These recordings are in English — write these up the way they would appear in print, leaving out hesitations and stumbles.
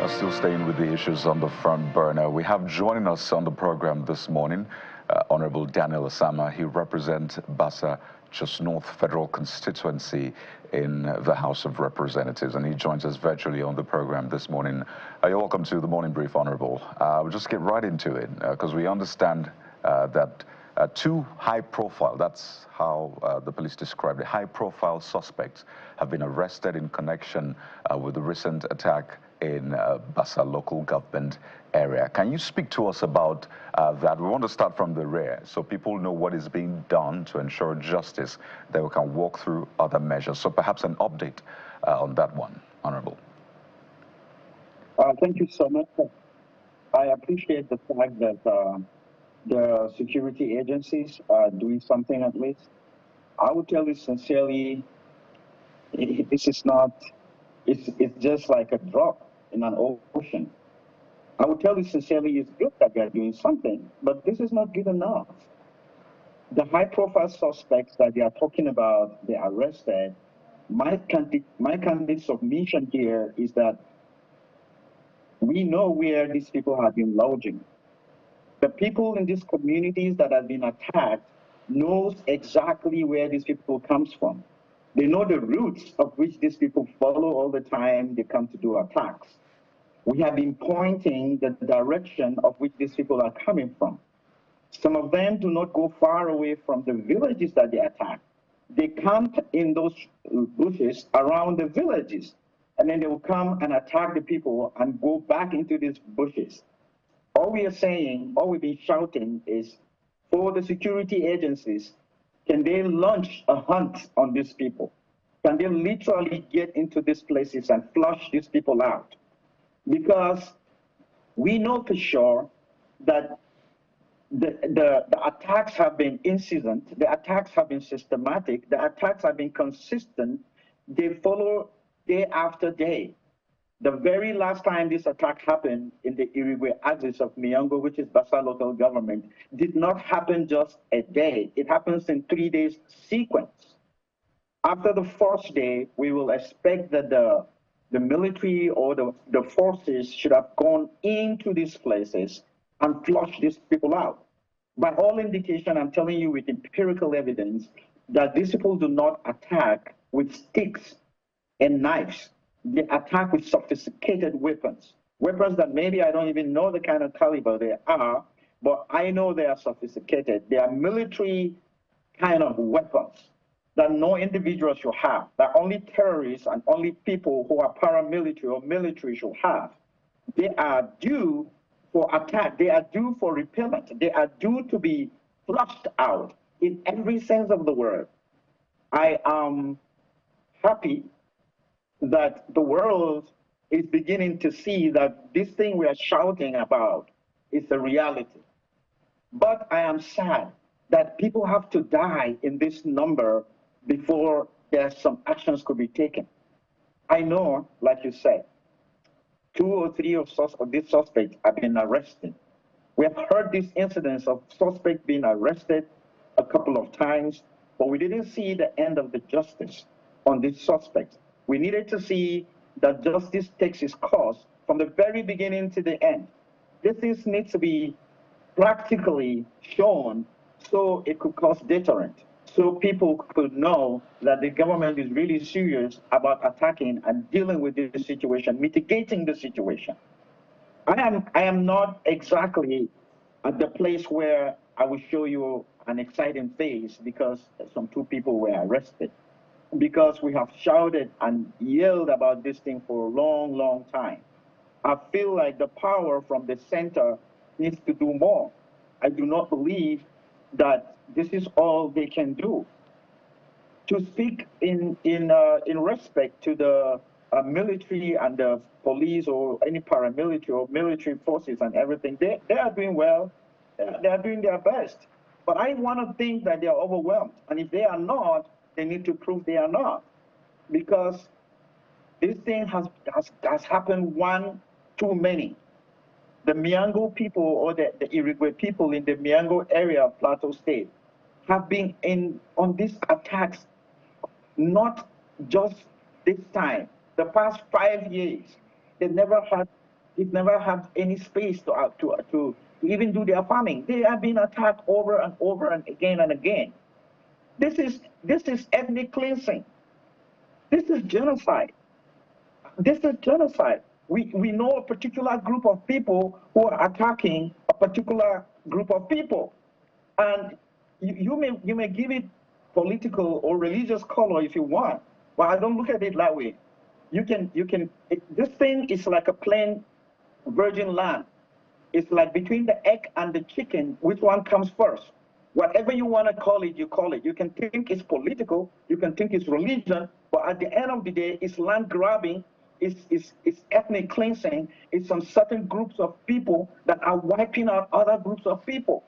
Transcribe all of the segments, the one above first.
Still staying with the issues on the front burner, we have joining us on the program this morning, Honorable Daniel Osama. He represents Bassa, just North Federal Constituency in the House of Representatives, and he joins us virtually on the program this morning. You're welcome to the Morning Brief, Honorable. We'll just get right into it, because we understand that two high-profile, that's how the police described it, high-profile suspects have been arrested in connection with the recent attack in Bassa local government area. Can you speak to us about that? We want to start from the rear so people know what is being done to ensure justice, that we can walk through other measures. So perhaps an update on that one, Honorable. Thank you so much. I appreciate the fact that the security agencies are doing something at least. I would tell you sincerely, this is not, it's just like a drop in an ocean. I would tell you sincerely, it's good that they're doing something, but this is not good enough. The high-profile suspects that they are talking about, they are arrested. My candid submission here is that we know where these people have been lodging. The people in these communities that have been attacked knows exactly where these people comes from. They know the routes of which these people follow all the time they come to do attacks. We have been pointing the direction of which these people are coming from. Some of them do not go far away from the villages that they attack. They camp in those bushes around the villages, and then they will come and attack the people and go back into these bushes. All we are saying, all we've been shouting is for the security agencies, can they launch a hunt on these people? Can they literally get into these places and flush these people out? Because we know for sure that the attacks have been incessant, the attacks have been systematic, the attacks have been consistent, they follow day after day. The very last time this attack happened in the Irigwe axis of Miango, which is Bassa local government, did not happen just a day. It happens in 3 days sequence. After the first day, we will expect that the military or the forces should have gone into these places and flushed these people out. By all indication, I'm telling you with empirical evidence that these people do not attack with sticks and knives. They attack with sophisticated weapons. Weapons that maybe I don't even know the kind of caliber they are, but I know they are sophisticated. They are military kind of weapons that no individual should have, that only terrorists and only people who are paramilitary or military should have. They are due for attack. They are due for repellent. They are due to be flushed out in every sense of the word. I am happy that the world is beginning to see that this thing we are shouting about is a reality. But I am sad that people have to die in this number before there's some actions could be taken. I know, like you said, 2 or 3 of these suspects have been arrested. We have heard these incidents of suspects being arrested a couple of times, but we didn't see the end of the justice on these suspects. We needed to see that justice takes its course from the very beginning to the end. This needs to be practically shown so it could cause deterrent, so people could know that the government is really serious about attacking and dealing with this situation, mitigating the situation. I am not exactly at the place where I will show you an exciting face because some 2 people were arrested, because we have shouted and yelled about this thing for a long, long time. I feel like the power from the center needs to do more. I do not believe that this is all they can do. To speak in respect to the military and the police or any paramilitary or military forces and everything, they are doing well, they are doing their best. But I want to think that they are overwhelmed. And if they are not, they need to prove they are not. Because this thing has happened one too many. The Miango people or the Irigwe people in the Miango area of Plateau State have been on these attacks, not just this time, the past 5 years. They never had They've never had any space to even do their farming. They have been attacked over and over and again and again. This is ethnic cleansing. This is genocide. This is genocide. We know a particular group of people who are attacking a particular group of people. And you may give it political or religious color if you want, but I don't look at it that way. This thing is like a plain virgin land. It's like between the egg and the chicken, which one comes first? Whatever you want to call it, you call it. You can think it's political, you can think it's religion, but at the end of the day, it's land grabbing, it's ethnic cleansing, it's some certain groups of people that are wiping out other groups of people.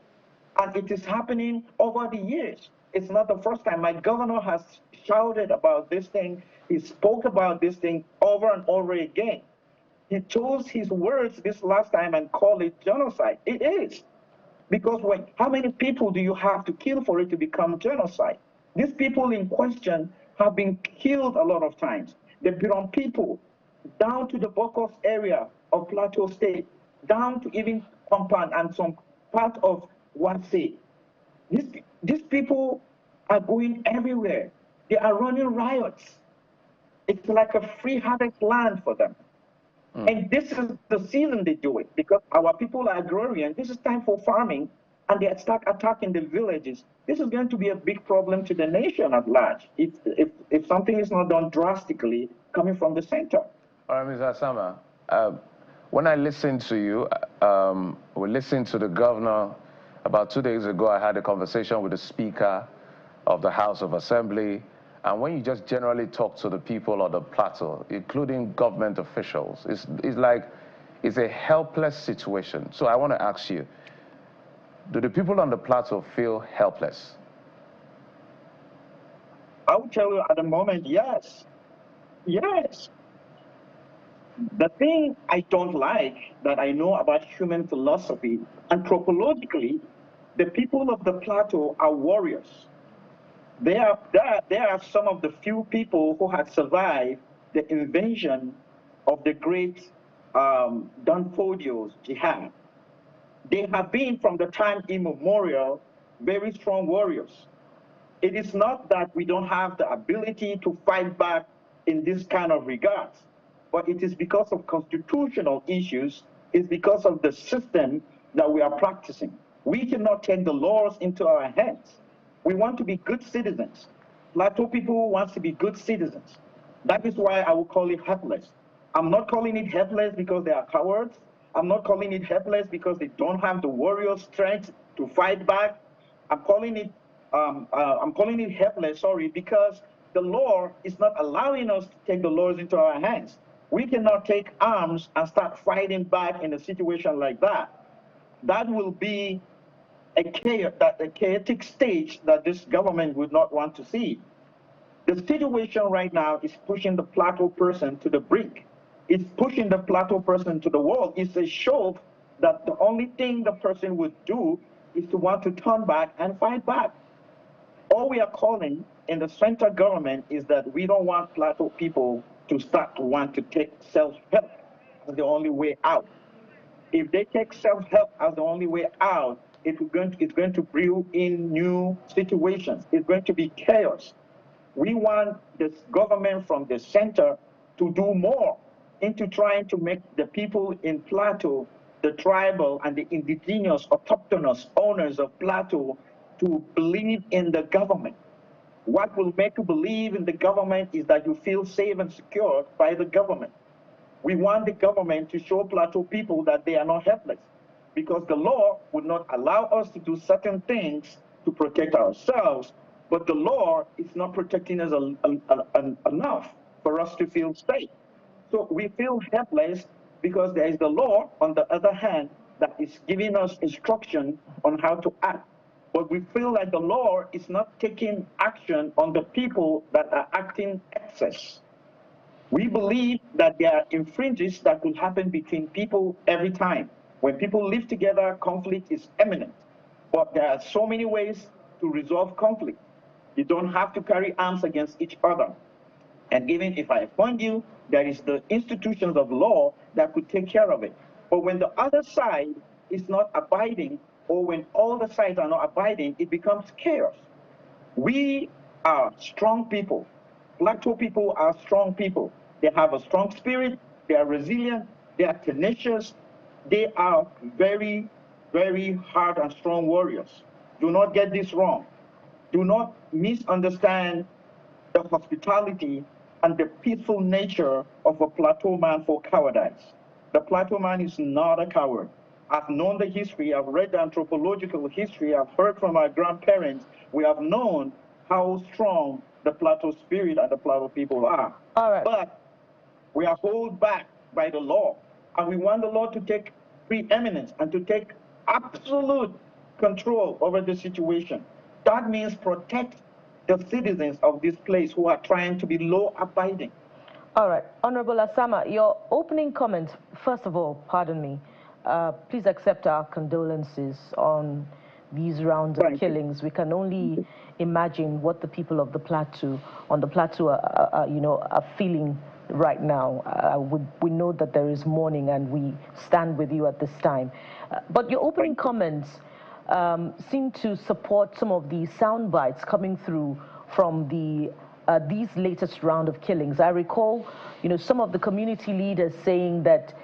And it is happening over the years. It's not the first time. My governor has shouted about this thing. He spoke about this thing over and over again. He chose his words this last time and called it genocide. It is. Because how many people do you have to kill for it to become genocide? These people in question have been killed a lot of times. The Biron people, down to the Bokos area of Plateau State, down to even Pampan and some part of Wase. These people are going everywhere. They are running riots. It's like a free harvest land for them. And this is the season they do it, because our people are agrarian. This is time for farming, and they start attacking the villages. This is going to be a big problem to the nation at large if something is not done drastically coming from the center. All right, Mr. Asama, when I listened to you, we listened to the governor. About 2 days ago, I had a conversation with the Speaker of the House of Assembly. And when you just generally talk to the people of the Plateau, including government officials, it's a helpless situation. So I want to ask you, do the people on the Plateau feel helpless? I will tell you at the moment, yes. Yes. The thing I don't like that I know about human philosophy, anthropologically, the people of the Plateau are warriors. They are some of the few people who had survived the invasion of the great Danfodio's jihad. They have been, from the time immemorial, very strong warriors. It is not that we don't have the ability to fight back in this kind of regards, but it is because of constitutional issues, it's because of the system that we are practicing. We cannot take the laws into our hands. We want to be good citizens. Plateau people want to be good citizens. That is why I will call it helpless. I'm not calling it helpless because they are cowards. I'm not calling it helpless because they don't have the warrior strength to fight back. I'm calling it helpless, because the law is not allowing us to take the laws into our hands. We cannot take arms and start fighting back in a situation like that. That will be a chaotic stage that this government would not want to see. The situation right now is pushing the Plateau person to the brink. It's pushing the Plateau person to the wall. It's a show that the only thing the person would do is to want to turn back and fight back. All we are calling in the central government is that we don't want Plateau people to start to want to take self-help as the only way out. If they take self-help as the only way out, it's going to bring in new situations. It's going to be chaos. We want this government from the center to do more into trying to make the people in Plateau, the tribal and the indigenous autochthonous owners of Plateau, to believe in the government. What will make you believe in the government is that you feel safe and secure by the government. We want the government to show Plateau people that they are not helpless, because the law would not allow us to do certain things to protect ourselves, but the law is not protecting us enough for us to feel safe. So we feel helpless because there is the law, on the other hand, that is giving us instruction on how to act. But we feel like the law is not taking action on the people that are acting excess. We believe that there are infringements that will happen between people every time. When people live together, conflict is imminent. But there are so many ways to resolve conflict. You don't have to carry arms against each other. And even if I offend you, there is the institutions of law that could take care of it. But when the other side is not abiding, or when all the sides are not abiding, it becomes chaos. We are strong people. Plateau people are strong people. They have a strong spirit. They are resilient. They are tenacious. They are very, very hard and strong warriors. Do not get this wrong. Do not misunderstand the hospitality and the peaceful nature of a Plateau man for cowardice. The Plateau man is not a coward. I've known the history, I've read the anthropological history, I've heard from our grandparents. We have known how strong the Plateau spirit and the Plateau people are. All right. But we are held back by the law, and we want the law to take preeminence and to take absolute control over the situation. That means protect the citizens of this place who are trying to be law-abiding. All right. Honorable Asama, your opening comment, first of all, pardon me, please accept our condolences on these rounds of killings. We can only imagine what the people of the Plateau, are feeling right now. We know that there is mourning, and we stand with you at this time. But your opening comments seem to support some of the sound bites coming through from these latest round of killings. I recall, some of the community leaders saying that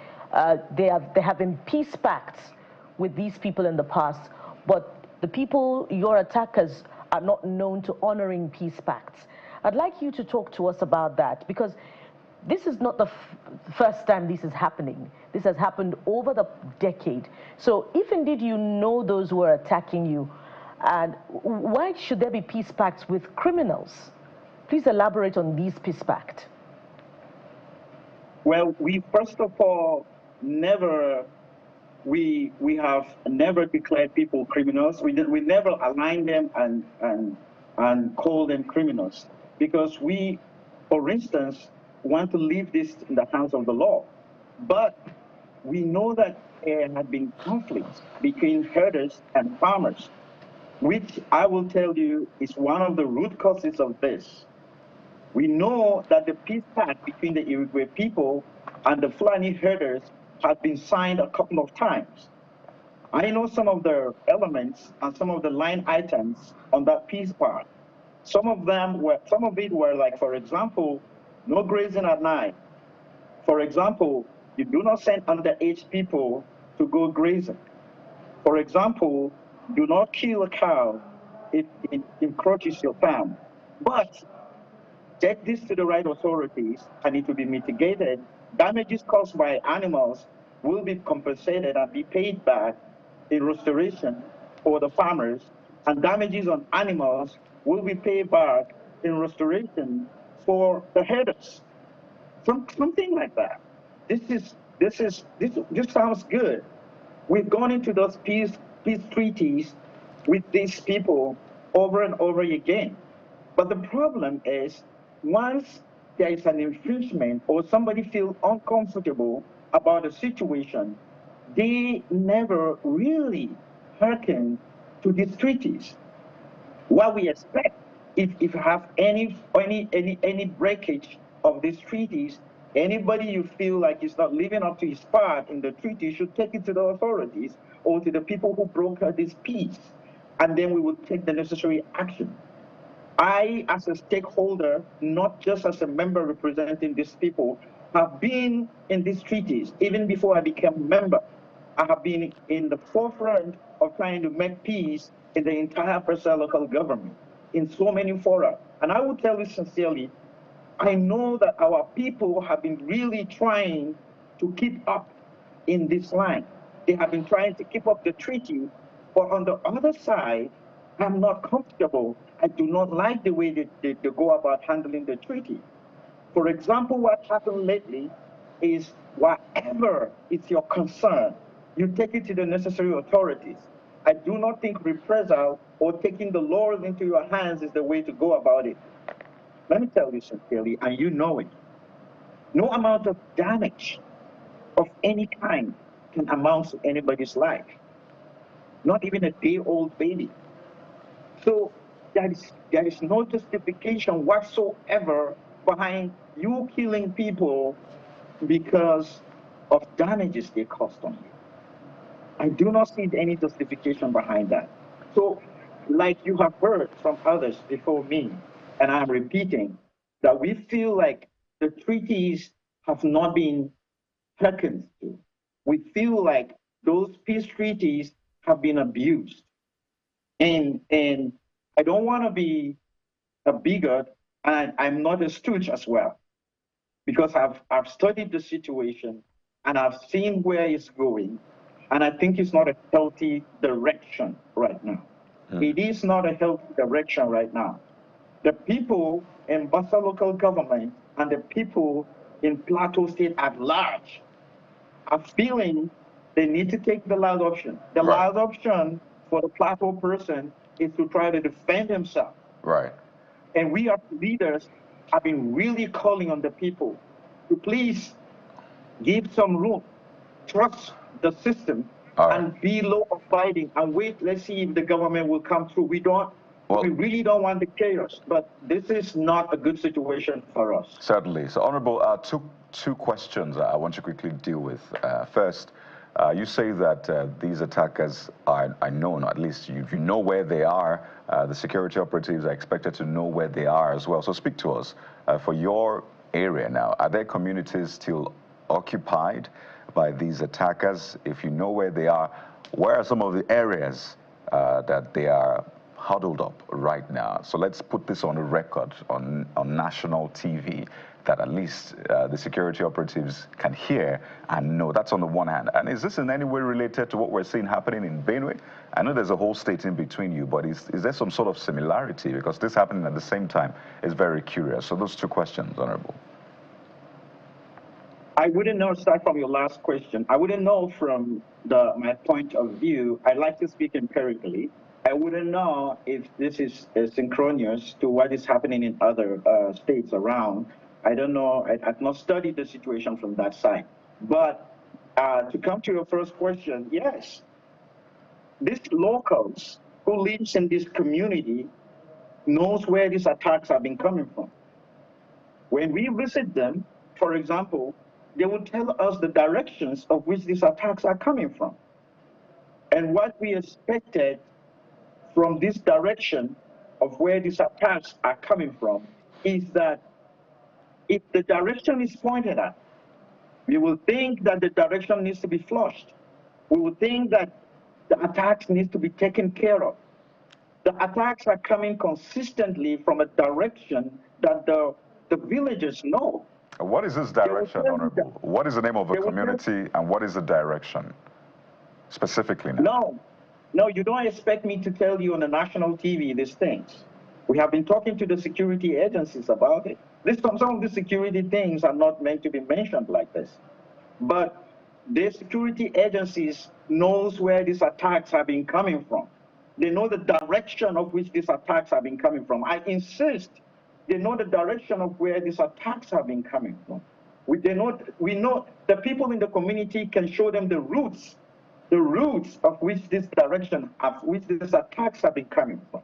there have been peace pacts with these people in the past, but the people, your attackers, are not known to honoring peace pacts. I'd like you to talk to us about that, because this is not the first time this is happening. This has happened over the decade. So if indeed you know those who are attacking you, and why should there be peace pacts with criminals? Please elaborate on these peace pacts. Well, we first of all we have never declared people criminals. We never align them and call them criminals, because we, for instance, want to leave this in the hands of the law. But we know that there have been conflicts between herders and farmers, which I will tell you is one of the root causes of this. We know that the peace pact between the Iroquois people and the Fulani herders has been signed a couple of times. I know some of the elements and some of the line items on that peace pact. Some of it were like, for example, no grazing at night. For example, you do not send underage people to go grazing. For example, do not kill a cow if it encroaches your farm. But take this to the right authorities, and it will be mitigated. Damages caused by animals will be compensated and be paid back in restoration for the farmers, and damages on animals will be paid back in restoration for the herders. Something like that. This sounds good. We've gone into those peace treaties with these people over and over again. But the problem is, once there is an infringement or somebody feels uncomfortable about a situation, they never really hearken to these treaties. What we expect, if you have any breakage of these treaties, anybody you feel like is not living up to his part in the treaty should take it to the authorities or to the people who brokered this peace, and then we will take the necessary action. I, as a stakeholder, not just as a member representing these people, have been in these treaties. Even before I became a member, I have been in the forefront of trying to make peace in the entire Bassa local government, in so many fora. And I will tell you sincerely, I know that our people have been really trying to keep up in this line. They have been trying to keep up the treaty, but on the other side, I'm not comfortable. I do not like the way they go about handling the treaty. For example, what happened lately is whatever is your concern, you take it to the necessary authorities. I do not think reprisal or taking the laws into your hands is the way to go about it. Let me tell you sincerely, and you know it, no amount of damage of any kind can amount to anybody's life, not even a day-old baby. So there is no justification whatsoever behind you killing people because of damages they caused on you. I do not see any justification behind that. So, like you have heard from others before me, and I'm repeating, that we feel like the treaties have not been hearkened to. We feel like those peace treaties have been abused. And I don't want to be a bigot, and I'm not a stooge as well, because I've studied the situation and I've seen where it's going, and I think it's not a healthy direction right now. It is not a healthy direction right now. The people in Bassa local government and the people in Plateau state at large are feeling they need to take the last option. The last option for the Plateau person is to try to defend himself. Right. And we as leaders have been really calling on the people to please give some room, trust the system, and be law-abiding, and wait, let's see if the government will come through. We really don't want the chaos, but this is not a good situation for us. Certainly. So, Honorable, two questions I want to quickly deal with. First, you say that these attackers are known, at least you know where they are. The security operatives are expected to know where they are as well. So speak to us. For your area now, are there communities still occupied by these attackers? If you know where they are, where are some of the areas that they are huddled up right now? So let's put this on a record on national TV, that at least the security operatives can hear and know. That's on the one hand. And is this in any way related to what we're seeing happening in Benue? I know there's a whole state in between you, but is there some sort of similarity? Because this happening at the same time is very curious. So those two questions, Honorable. I wouldn't know, start from your last question. I wouldn't know from my point of view. I like to speak empirically. I wouldn't know if this is synchronous to what is happening in other states around. I don't know. I've not studied the situation from that side. But to come to your first question, yes, these locals who lives in this community knows where these attacks have been coming from. When we visit them, for example, they will tell us the directions of which these attacks are coming from. And what we expected from this direction of where these attacks are coming from is that if the direction is pointed at, we will think that the direction needs to be flushed. We will think that the attacks need to be taken care of. The attacks are coming consistently from a direction that the villagers know. What is this direction, Honorable? What is the name of the community and what is the direction specifically now? No, you don't expect me to tell you on the national TV these things. We have been talking to the security agencies about it. Some of the security things are not meant to be mentioned like this. But the security agencies knows where these attacks have been coming from. They know the direction of which these attacks have been coming from. I insist, they know the direction of where these attacks have been coming from. We know the people in the community can show them the roots of which this direction, of which these attacks have been coming from.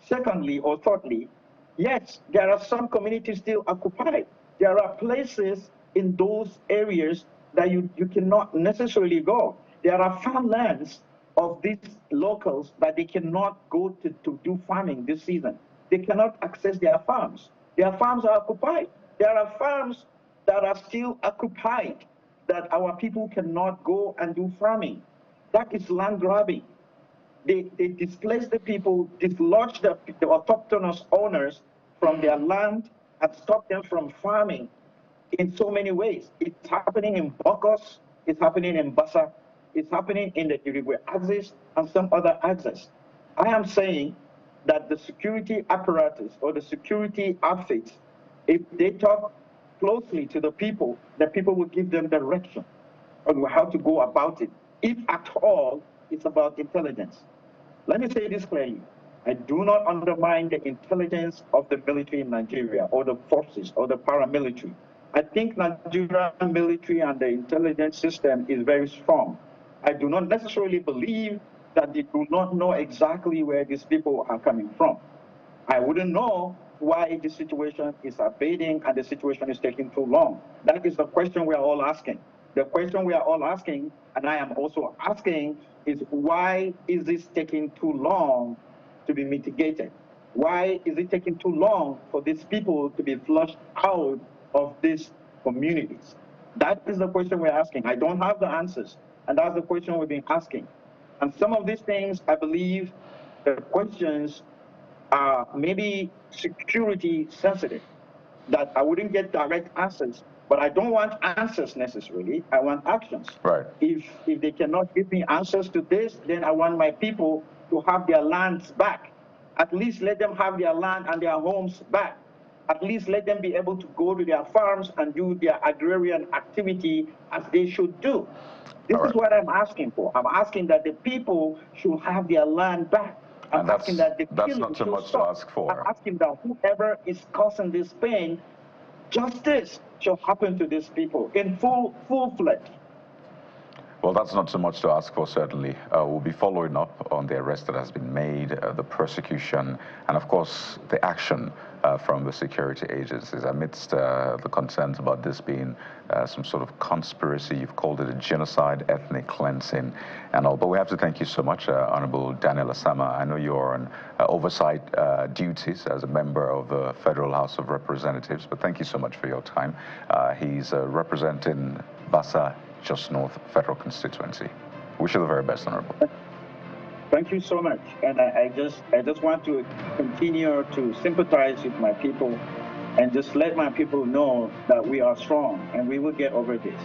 Secondly, or thirdly, yes, there are some communities still occupied. There are places in those areas that you cannot necessarily go. There are farmlands of these locals that they cannot go to do farming this season. They cannot access their farms. Their farms are occupied. There are farms that are still occupied that our people cannot go and do farming. That is land grabbing. They displace the people, dislodge the autochthonous owners from their land and stop them from farming in so many ways. It's happening in Bokos, it's happening in Bassa, it's happening in the Uruguay axis and some other axis. I am saying that the security apparatus or the security outfits, if they talk closely to the people will give them direction on how to go about it. If at all, it's about intelligence. Let me say this clearly. I do not undermine the intelligence of the military in Nigeria or the forces or the paramilitary. I think Nigerian military and the intelligence system is very strong. I do not necessarily believe that they do not know exactly where these people are coming from. I wouldn't know why the situation is abating and the situation is taking too long. That is the question we are all asking. The question we are all asking, and I am also asking, is why is this taking too long to be mitigated? Why is it taking too long for these people to be flushed out of these communities? That is the question we're asking. I don't have the answers, and that's the question we've been asking. And some of these things, I believe, the questions are maybe security sensitive, that I wouldn't get direct answers, but I don't want answers necessarily. I want actions. Right. If they cannot give me answers to this, then I want my people to have their lands back. At least let them have their land and their homes back. At least let them be able to go to their farms and do their agrarian activity as they should do. This is what I'm asking for. I'm asking that the people should have their land back. I'm asking that the that's not too much stop. to ask for. I'm asking that whoever is causing this pain, justice shall happen to these people in full-fledged. Well, that's not so much to ask for, certainly. We'll be following up on the arrest that has been made, the prosecution, and of course, the action from the security agencies amidst the concerns about this being some sort of conspiracy. You've called it a genocide, ethnic cleansing, and all. But we have to thank you so much, Honorable Daniel Asama. I know you're on oversight duties as a member of the Federal House of Representatives, but thank you so much for your time. He's representing Bassa, Just North Federal Constituency. Wish you the very best, Honorable. Thank you so much. And I just want to continue to sympathize with my people and just let my people know that we are strong and we will get over this.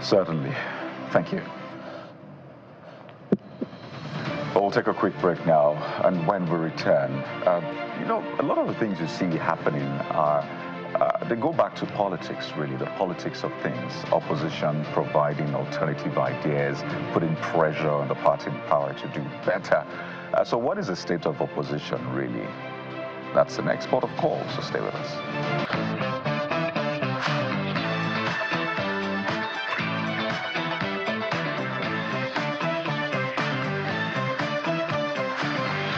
Certainly. Thank you. We'll take a quick break now, and when we return, you know, a lot of the things you see happening are they go back to politics, really, the politics of things. Opposition providing alternative ideas, putting pressure on the party in power to do better. So what is the state of opposition, really? That's the next port of call, so stay with us.